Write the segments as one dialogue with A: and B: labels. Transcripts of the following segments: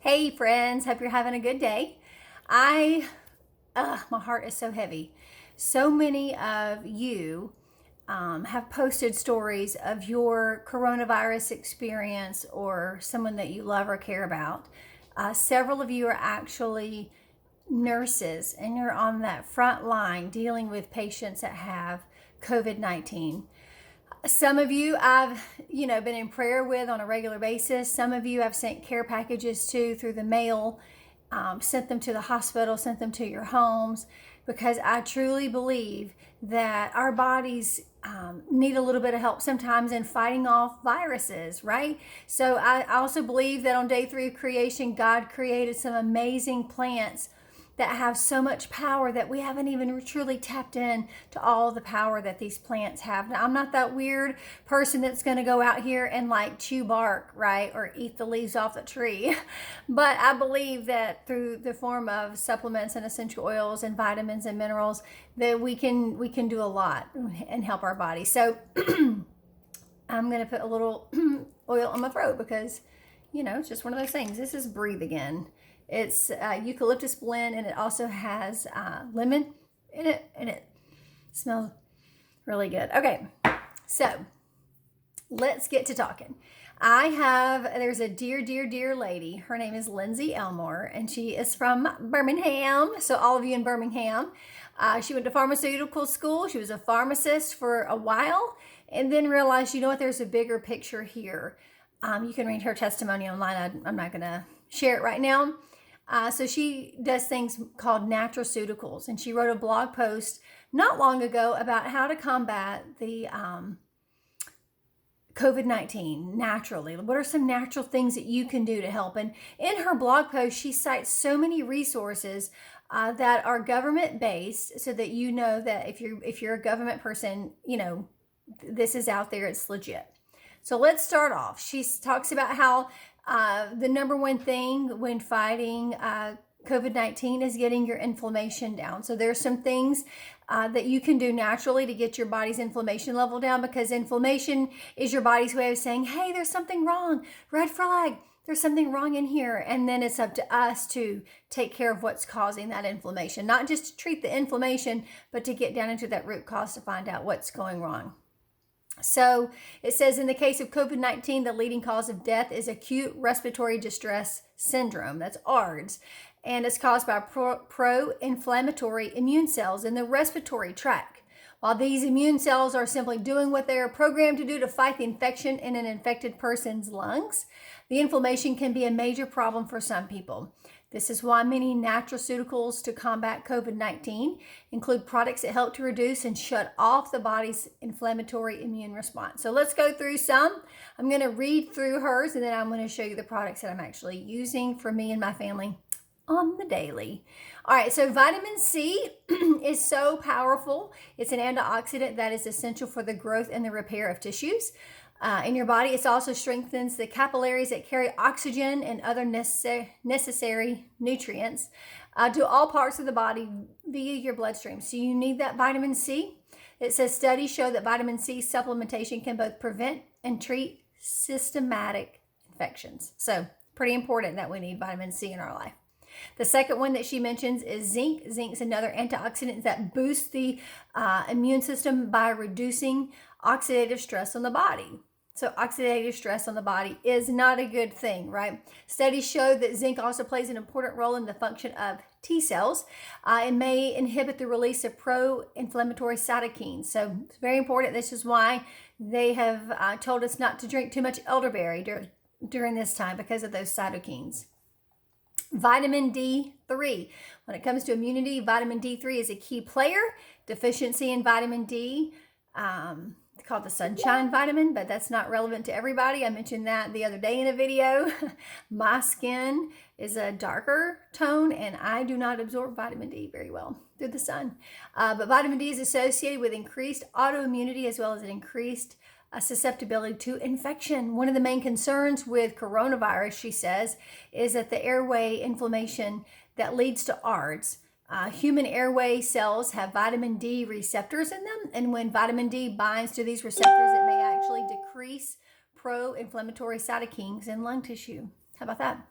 A: Hey friends, hope you're having a good day. My heart is so heavy. So many of you have posted stories of your coronavirus experience or someone that you love or care about. Several of you are actually nurses and you're on that front line dealing with patients that have COVID-19. Some of you I've, been in prayer with on a regular basis. Some of you I've sent care packages to through the mail, sent them to the hospital, sent them to your homes, because I truly believe that our bodies need a little bit of help sometimes in fighting off viruses, right? So I also believe that on day 3 of creation, God created some amazing plants that have so much power that we haven't even truly tapped in to all the power that these plants have. Now, I'm not that weird person that's going to go out here and like chew bark, right? Or eat the leaves off the tree. But I believe that through the form of supplements and essential oils and vitamins and minerals that we can do a lot and help our body. So I'm going to put a little oil on my throat because, it's just one of those things. This is Breathe Again. It's eucalyptus blend, and it also has lemon in it, and it smells really good. Okay, so let's get to talking. There's a dear lady. Her name is Lindsay Elmore, and she is from Birmingham. So all of you in Birmingham, she went to pharmaceutical school. She was a pharmacist for a while, and then realized, there's a bigger picture here. You can read her testimony online. I'm not going to share it right now. So she does things called naturaceuticals, and she wrote a blog post not long ago about how to combat the COVID-19 naturally. What are some natural things that you can do to help? And in her blog post, she cites so many resources that are government-based, so that that if you're a government person, this is out there, it's legit. So let's start off. She talks about how the number one thing when fighting COVID-19 is getting your inflammation down. So there's some things that you can do naturally to get your body's inflammation level down, because inflammation is your body's way of saying, hey, there's something wrong, red flag, there's something wrong in here. And then it's up to us to take care of what's causing that inflammation, not just to treat the inflammation, but to get down into that root cause to find out what's going wrong. So it says, in the case of COVID-19, the leading cause of death is acute respiratory distress syndrome. That's ARDS. And it's caused by pro-inflammatory immune cells in the respiratory tract. While these immune cells are simply doing what they are programmed to do to fight the infection in an infected person's lungs, the inflammation can be a major problem for some people. This is why many naturaceuticals to combat COVID-19 include products that help to reduce and shut off the body's inflammatory immune response. So let's go through some. I'm going to read through hers, and then I'm going to show you the products that I'm actually using for me and my family on the daily. All right, so vitamin C is so powerful. It's an antioxidant that is essential for the growth and the repair of tissues in your body. It also strengthens the capillaries that carry oxygen and other necessary nutrients to all parts of the body via your bloodstream. So you need that vitamin C. It says studies show that vitamin C supplementation can both prevent and treat systematic infections. So pretty important that we need vitamin C in our life. The second one that she mentions is zinc. Zinc's another antioxidant that boosts the immune system by reducing oxidative stress on the body. So oxidative stress on the body is not a good thing, right? Studies show that zinc also plays an important role in the function of T cells. It may inhibit the release of pro-inflammatory cytokines. So it's very important. This is why they have told us not to drink too much elderberry during this time, because of those cytokines. Vitamin D3. When it comes to immunity, vitamin D3 is a key player. Deficiency in vitamin D, called the sunshine vitamin, but that's not relevant to everybody. I mentioned that the other day in a video. My skin is a darker tone, and I do not absorb vitamin D very well through the sun. But vitamin D is associated with increased autoimmunity as well as an increased susceptibility to infection. One of the main concerns with coronavirus, she says, is that the airway inflammation that leads to ARDS. Human airway cells have vitamin D receptors in them, and when vitamin D binds to these receptors, it may actually decrease pro-inflammatory cytokines in lung tissue. How about that?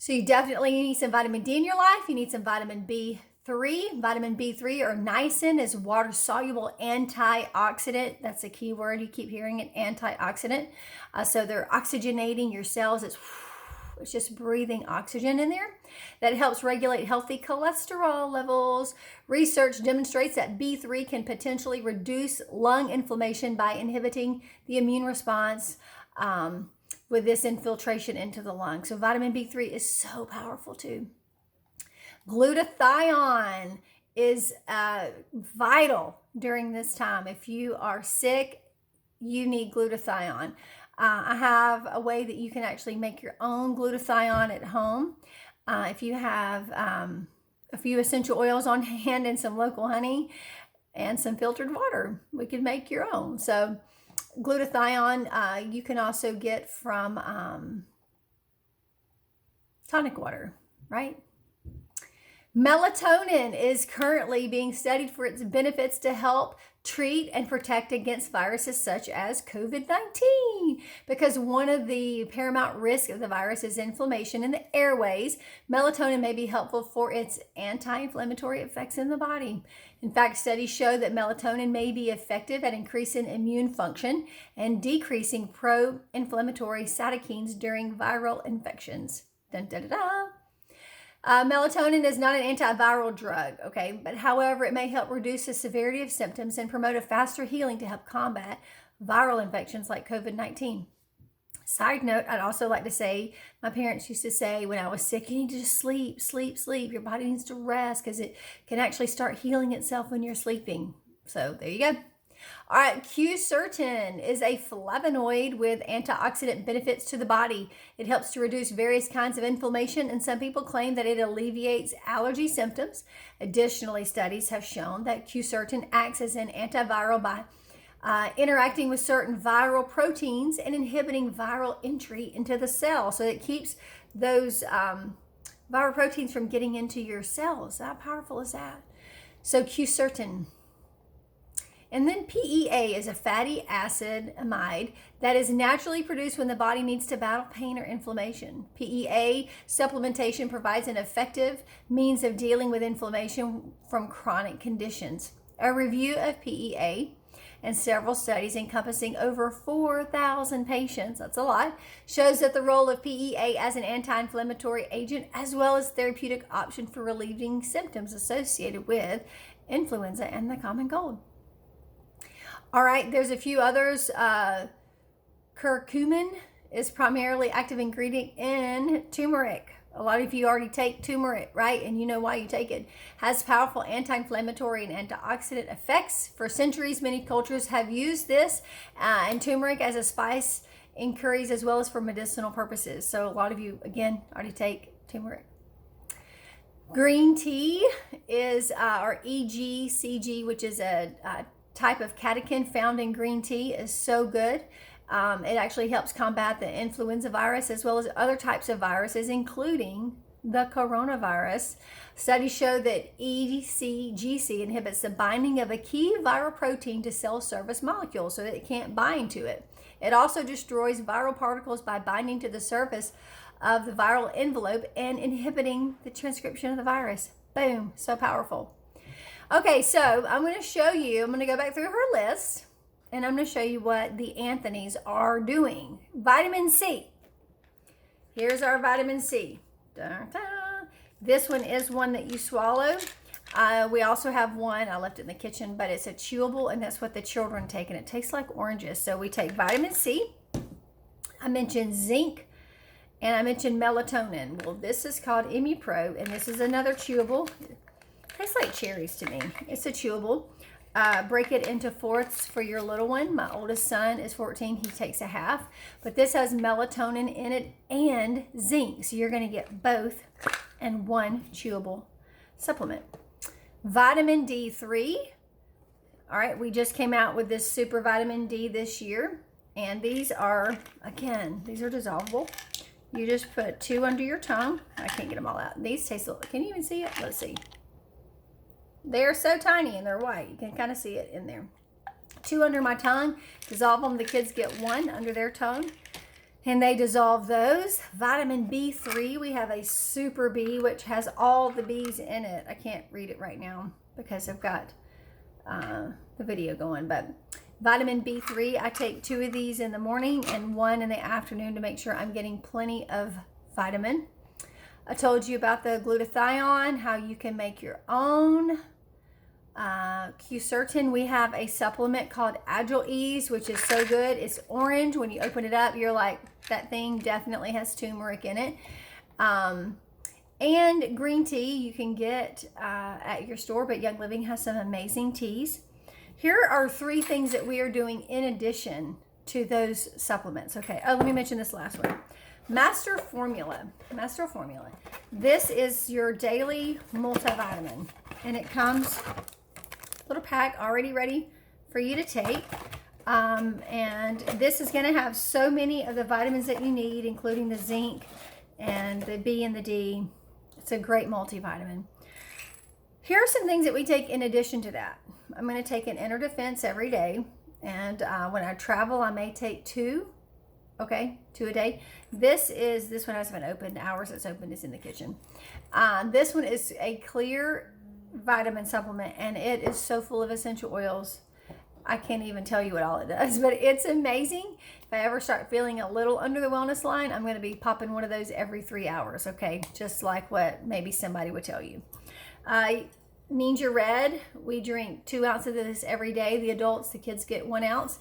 A: So you definitely need some vitamin D in your life. You need some vitamin B3. Vitamin B3 or niacin is water-soluble antioxidant. That's a key word. You keep hearing it, antioxidant. So they're oxygenating your cells. It's just breathing oxygen in there. That helps regulate healthy cholesterol levels. Research demonstrates that B3 can potentially reduce lung inflammation by inhibiting the immune response with this infiltration into the lung. So vitamin B3 is so powerful too. Glutathione is vital during this time. If you are sick, you need glutathione. I have a way that you can actually make your own glutathione at home. If you have a few essential oils on hand and some local honey and some filtered water, we could make your own. So glutathione you can also get from tonic water, right? Melatonin is currently being studied for its benefits to help treat and protect against viruses such as COVID-19. Because one of the paramount risks of the virus is inflammation in the airways, melatonin may be helpful for its anti-inflammatory effects in the body. In fact, studies show that melatonin may be effective at increasing immune function and decreasing pro-inflammatory cytokines during viral infections. Dun, dun, dun, dun. Melatonin is not an antiviral drug, okay? But however, it may help reduce the severity of symptoms and promote a faster healing to help combat viral infections like COVID-19. Side note, I'd also like to say, my parents used to say when I was sick, you need to just sleep, sleep, sleep. Your body needs to rest because it can actually start healing itself when you're sleeping. So there you go. All right, Q-certin is a flavonoid with antioxidant benefits to the body. It helps to reduce various kinds of inflammation, and some people claim that it alleviates allergy symptoms. Additionally, studies have shown that Q-certin acts as an antiviral by interacting with certain viral proteins and inhibiting viral entry into the cell. So it keeps those viral proteins from getting into your cells. How powerful is that? So Q-certin. And then PEA is a fatty acid amide that is naturally produced when the body needs to battle pain or inflammation. PEA supplementation provides an effective means of dealing with inflammation from chronic conditions. A review of PEA and several studies encompassing over 4,000 patients, that's a lot, shows that the role of PEA as an anti-inflammatory agent as well as therapeutic option for relieving symptoms associated with influenza and the common cold. All right, there's a few others. Curcumin is primarily active ingredient in turmeric. A lot of you already take turmeric, right? And you know why you take it. Has powerful anti-inflammatory and antioxidant effects. For centuries, many cultures have used this and turmeric as a spice in curries as well as for medicinal purposes. So a lot of you, again, already take turmeric. Green tea is, or EGCG, which is a type of catechin found in green tea, is so good. It actually helps combat the influenza virus as well as other types of viruses, including the coronavirus. Studies show that EGCG inhibits the binding of a key viral protein to cell surface molecules so that it can't bind to it. It also destroys viral particles by binding to the surface of the viral envelope and inhibiting the transcription of the virus. Boom, so powerful. Okay, so I'm going to show you, I'm going to go back through her list, and I'm going to show you what the Anthonys are doing. Vitamin C. Here's our vitamin C. Dun, dun. This one is one that you swallow. We also have one, I left it in the kitchen, but it's a chewable, and that's what the children take, and it tastes like oranges. So we take vitamin C. I mentioned zinc, and I mentioned melatonin. Well, this is called ImmuPro, and this is another chewable. Tastes like cherries to me. It's a chewable. Break it into fourths for your little one. My oldest son is 14. He takes a half. But this has melatonin in it and zinc. So you're going to get both in one chewable supplement. Vitamin D3. All right, we just came out with this super vitamin D this year. And these are, again, these are dissolvable. You just put 2 under your tongue. I can't get them all out. These taste a little, can you even see it? Let's see. They're so tiny and they're white. You can kind of see it in there. 2 under my tongue. Dissolve them. The kids get 1 under their tongue. and they dissolve those. Vitamin B3, we have a super B, which has all the B's in it. I can't read it right now because I've got the video going, but vitamin B3, I take 2 of these in the morning and 1 in the afternoon to make sure I'm getting plenty of vitamin. I told you about the glutathione, how you can make your own. Q-Certain, we have a supplement called Agile Ease, which is so good. It's orange. When you open it up, you're like, that thing definitely has turmeric in it. And green tea you can get at your store, but Young Living has some amazing teas. Here are 3 things that we are doing in addition to those supplements. Okay, oh, let me mention this last one. Master Formula. Master Formula. This is your daily multivitamin, and it comes little pack already ready for you to take. And this is going to have so many of the vitamins that you need, including the zinc and the B and the D. It's a great multivitamin. Here are some things that we take in addition to that. I'm going to take an Inner Defense every day, and when I travel, I may take 2. Okay, 2 a day. This one hasn't been opened. Ours it's open is in the kitchen. This one is a clear vitamin supplement, and it is so full of essential oils. I can't even tell you what all it does, but it's amazing. If I ever start feeling a little under the wellness line, I'm going to be popping one of those every 3 hours. Okay, just like what maybe somebody would tell you. Ninja Red, we drink 2 ounces of this every day. The adults, the kids get 1 ounce.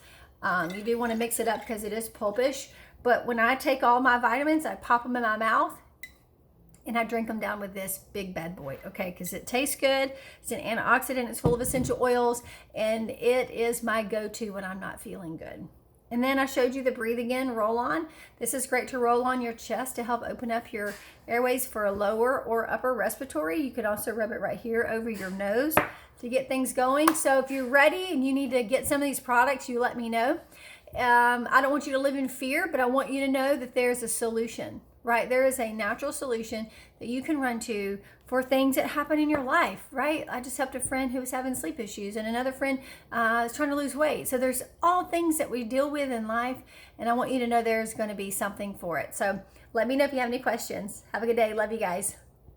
A: You do want to mix it up because it is pulpish, but when I take all my vitamins, I pop them in my mouth and I drink them down with this big bad boy, okay? Because it tastes good. It's an antioxidant. It's full of essential oils, and it is my go-to when I'm not feeling good. And then I showed you the Breathe Again roll-on. This is great to roll on your chest to help open up your airways for a lower or upper respiratory. You could also rub it right here over your nose to get things going. So if you're ready and you need to get some of these products, you let me know. I don't want you to live in fear, but I want you to know that there's a solution, right? There is a natural solution that you can run to for things that happen in your life, right? I just helped a friend who was having sleep issues, and another friend is trying to lose weight. So there's all things that we deal with in life, and I want you to know there's going to be something for it. So let me know if you have any questions. Have a good day. Love you guys.